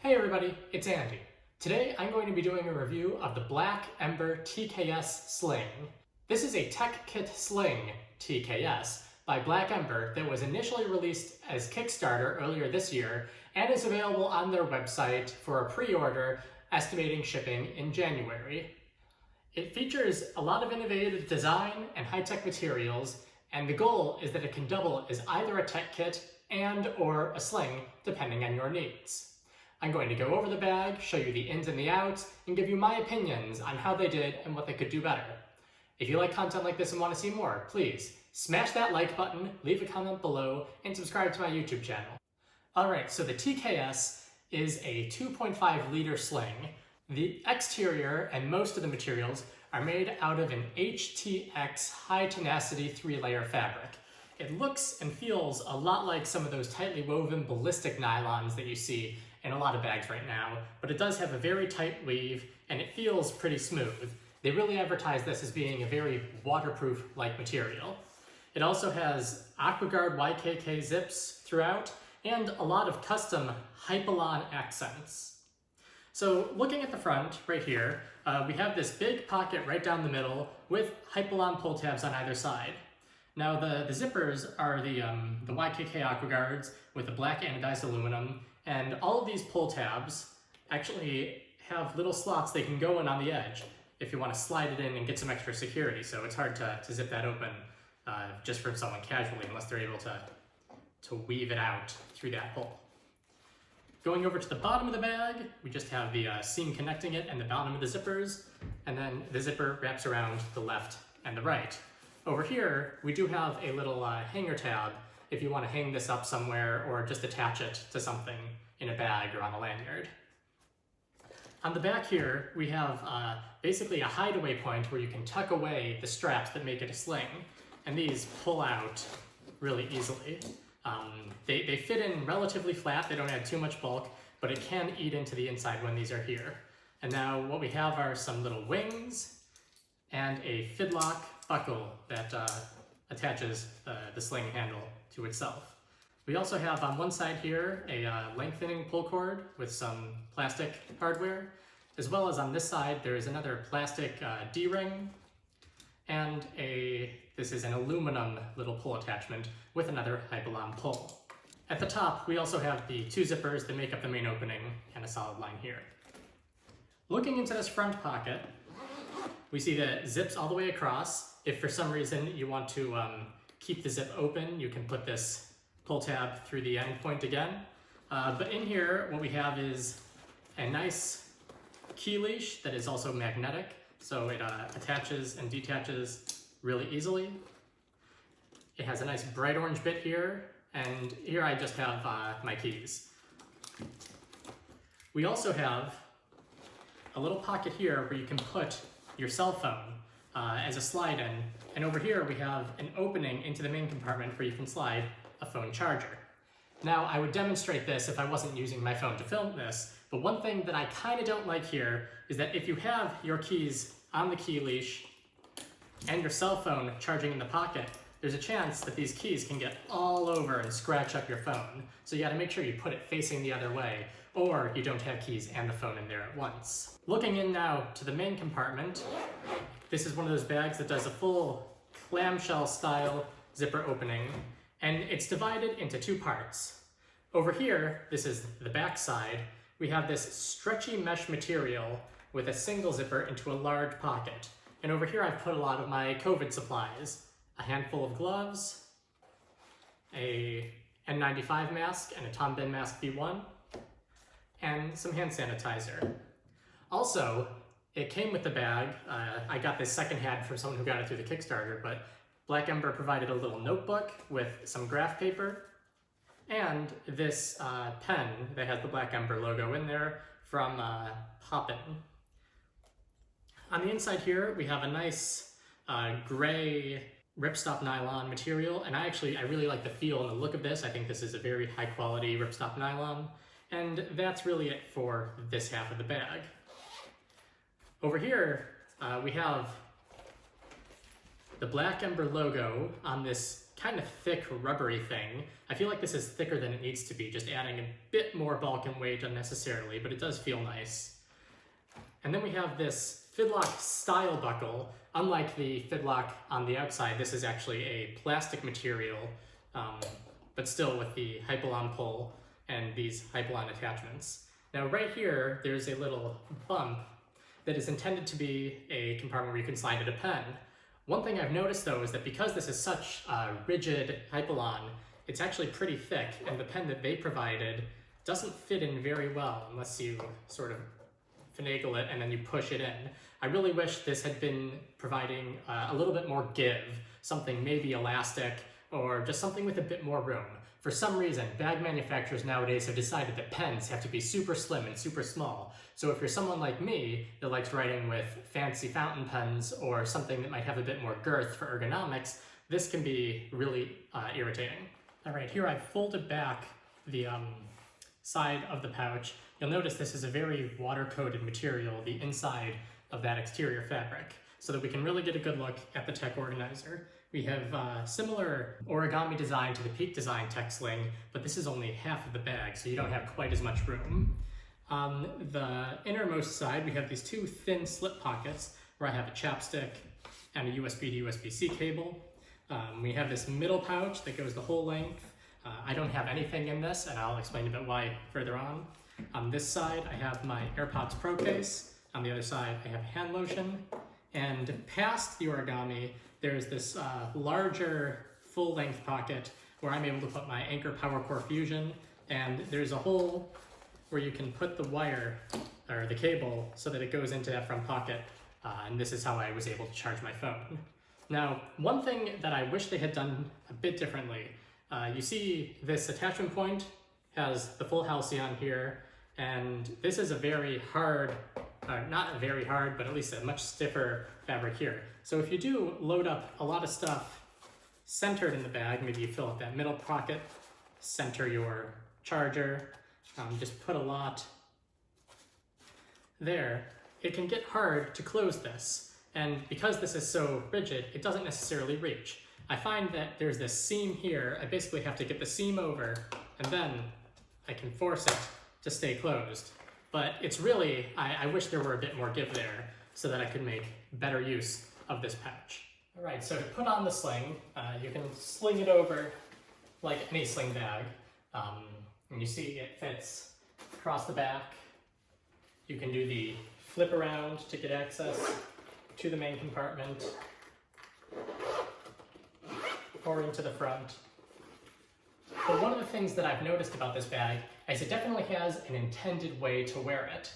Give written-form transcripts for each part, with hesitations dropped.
Hey everybody, it's Andy. Today I'm going to be doing a review of the Black Ember TKS Sling. This is a Tech Kit Sling TKS by Black Ember that was initially released as Kickstarter earlier this year and is available on their website for a pre-order, estimating shipping in January. It features a lot of innovative design and high-tech materials, and the goal is that it can double as either a tech kit and or a sling, depending on your needs. I'm going to go over the bag, show you the ins and the outs, and give you my opinions on how they did and what they could do better. If you like content like this and want to see more, please smash that like button, leave a comment below, and subscribe to my YouTube channel. Alright, so the TKS is a 2.5 liter sling. The exterior and most of the materials are made out of an HTX high tenacity 3-layer fabric. It looks and feels a lot like some of those tightly woven ballistic nylons that you see in a lot of bags right now, but it does have a very tight weave and it feels pretty smooth. They really advertise this as being a very waterproof-like material. It also has AquaGuard YKK zips throughout and a lot of custom Hypalon accents. So looking at the front right here, we have this big pocket right down the middle with Hypalon pull tabs on either side. Now the zippers are the YKK AquaGuards with the black anodized aluminum, and all of these pull tabs actually have little slots they can go in on the edge if you want to slide it in and get some extra security, so it's hard to zip that open just for someone casually unless they're able to weave it out through that hole. Going over to the bottom of the bag, we just have the seam connecting it and the bottom of the zippers, and then the zipper wraps around the left and the right. Over here, we do have a little hanger tab if you want to hang this up somewhere or just attach it to something in a bag or on a lanyard. On the back here, we have basically a hideaway point where you can tuck away the straps that make it a sling, and these pull out really easily. They fit in relatively flat, they don't add too much bulk, but it can eat into the inside when these are here. And now what we have are some little wings and a fidlock buckle that attaches the sling handle to itself. We also have on one side here a lengthening pull cord with some plastic hardware, as well as on this side there is another plastic D-ring and this is an aluminum little pull attachment with another Hypalon pull. At the top we also have the two zippers that make up the main opening and a solid line here. Looking into this front pocket, we see that it zips all the way across. If for some reason you want to keep the zip open, you can put this pull tab through the end point again. But in here, what we have is a nice key leash that is also magnetic, so it attaches and detaches really easily. It has a nice bright orange bit here, and here I just have my keys. We also have a little pocket here where you can put your cell phone as a slide in, and over here we have an opening into the main compartment where you can slide a phone charger. Now I would demonstrate this if I wasn't using my phone to film this, but one thing that I kind of don't like here is that if you have your keys on the key leash and your cell phone charging in the pocket, there's a chance that these keys can get all over and scratch up your phone. So you gotta make sure you put it facing the other way, or you don't have keys and the phone in there at once. Looking in now to the main compartment, this is one of those bags that does a full clamshell style zipper opening, and it's divided into two parts. Over here, this is the back side, we have this stretchy mesh material with a single zipper into a large pocket. And over here I've put a lot of my COVID supplies, a handful of gloves, a N95 mask and a Tom Ben mask V1, and some hand sanitizer. Also, it came with the bag. I got this secondhand from someone who got it through the Kickstarter, but Black Ember provided a little notebook with some graph paper and this pen that has the Black Ember logo in there from Poppin. On the inside here, we have a nice gray ripstop nylon material, and I really like the feel and the look of this. I think this is a very high quality ripstop nylon, and that's really it for this half of the bag. Over here, we have the Black Ember logo on this kind of thick rubbery thing. I feel like this is thicker than it needs to be, just adding a bit more bulk and weight unnecessarily, but it does feel nice. And then we have this Fidlock style buckle. Unlike the Fidlock on the outside, this is actually a plastic material, but still with the Hypalon pull and these Hypalon attachments. Now right here, there's a little bump that is intended to be a compartment where you can slide in a pen. One thing I've noticed though is that because this is such a rigid Hypalon, it's actually pretty thick, and the pen that they provided doesn't fit in very well unless you sort of finagle it and then you push it in. I really wish this had been providing a little bit more give, something maybe elastic or just something with a bit more room. For some reason, bag manufacturers nowadays have decided that pens have to be super slim and super small. So if you're someone like me that likes writing with fancy fountain pens or something that might have a bit more girth for ergonomics, this can be really irritating. All right, here I've folded back the side of the pouch. You'll notice this is a very water-coated material, the inside of that exterior fabric, so that we can really get a good look at the tech organizer. We have a similar origami design to the Peak Design Tech Sling, but this is only half of the bag, so you don't have quite as much room. On the innermost side, we have these two thin slip pockets where I have a chapstick and a USB to USB-C cable. We have this middle pouch that goes the whole length. I don't have anything in this, and I'll explain a bit why further on. On this side, I have my AirPods Pro case. On the other side, I have hand lotion. And past the origami, there's this larger full-length pocket where I'm able to put my Anker Power Core Fusion, and there's a hole where you can put the wire, or the cable, so that it goes into that front pocket, and this is how I was able to charge my phone. Now, one thing that I wish they had done a bit differently, you see this attachment point has the full halcyon here, and this is a very hard, not very hard, but at least a much stiffer fabric here. So if you do load up a lot of stuff centered in the bag, maybe you fill up that middle pocket, center your charger, just put a lot there, it can get hard to close this. And because this is so rigid, it doesn't necessarily reach. I find that there's this seam here. I basically have to get the seam over, and then I can force it to stay closed. But it's really, I wish there were a bit more give there so that I could make better use of this pouch. All right, so to put on the sling, you can sling it over like any sling bag. And you see it fits across the back. You can do the flip around to get access to the main compartment or into the front. But one of the things that I've noticed about this bag is it definitely has an intended way to wear it.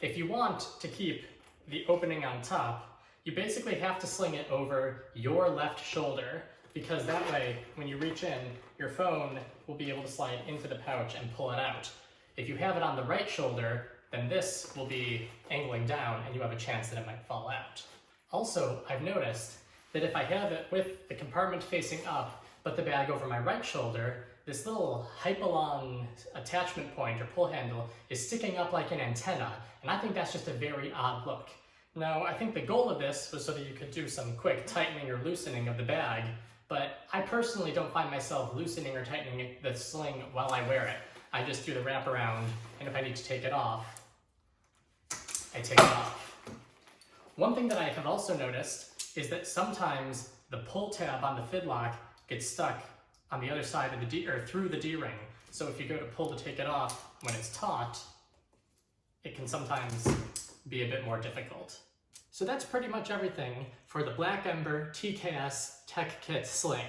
If you want to keep the opening on top, you basically have to sling it over your left shoulder, because that way, when you reach in, your phone will be able to slide into the pouch and pull it out. If you have it on the right shoulder, then this will be angling down and you have a chance that it might fall out. Also, I've noticed that if I have it with the compartment facing up, but the bag over my right shoulder, this little Hypalon attachment point or pull handle is sticking up like an antenna, and I think that's just a very odd look. Now, I think the goal of this was so that you could do some quick tightening or loosening of the bag, but I personally don't find myself loosening or tightening the sling while I wear it. I just do the wraparound, and if I need to take it off, I take it off. One thing that I have also noticed is that sometimes the pull tab on the Fidlock gets stuck on the other side of the D, or through the D-ring. So if you go to pull to take it off when it's taut, it can sometimes be a bit more difficult. So that's pretty much everything for the Black Ember TKS Tech Kit Sling.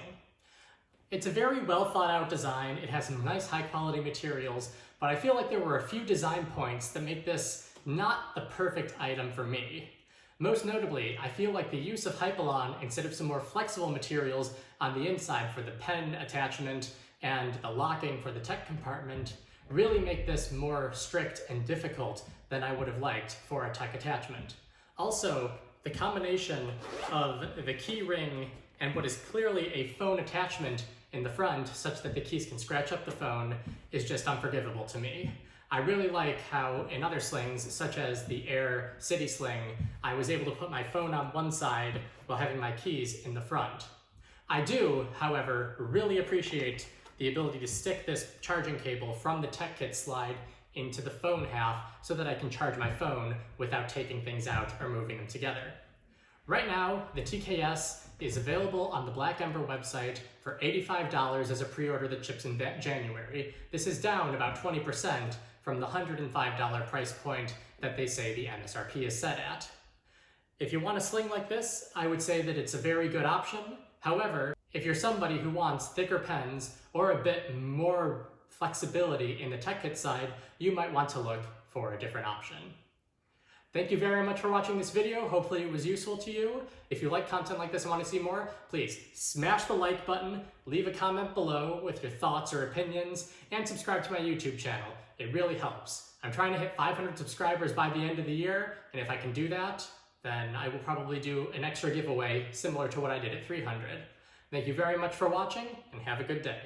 It's a very well thought out design. It has some nice high quality materials, but I feel like there were a few design points that make this not the perfect item for me. Most notably, I feel like the use of Hypalon instead of some more flexible materials on the inside for the pen attachment and the locking for the tech compartment really make this more strict and difficult than I would have liked for a tech attachment. Also, the combination of the key ring and what is clearly a phone attachment in the front such that the keys can scratch up the phone is just unforgivable to me. I really like how in other slings, such as the Air City Sling, I was able to put my phone on one side while having my keys in the front. I do, however, really appreciate the ability to stick this charging cable from the tech kit slide into the phone half so that I can charge my phone without taking things out or moving them together. Right now, the TKS is available on the Black Ember website for $85 as a pre-order that ships in January. This is down about 20% from the $105 price point that they say the MSRP is set at. If you want a sling like this, I would say that it's a very good option. However, if you're somebody who wants thicker pens or a bit more flexibility in the tech kit side, you might want to look for a different option. Thank you very much for watching this video. Hopefully it was useful to you. If you like content like this and want to see more, please smash the like button, leave a comment below with your thoughts or opinions, and subscribe to my YouTube channel. It really helps. I'm trying to hit 500 subscribers by the end of the year, and if I can do that, then I will probably do an extra giveaway similar to what I did at 300. Thank you very much for watching, and have a good day.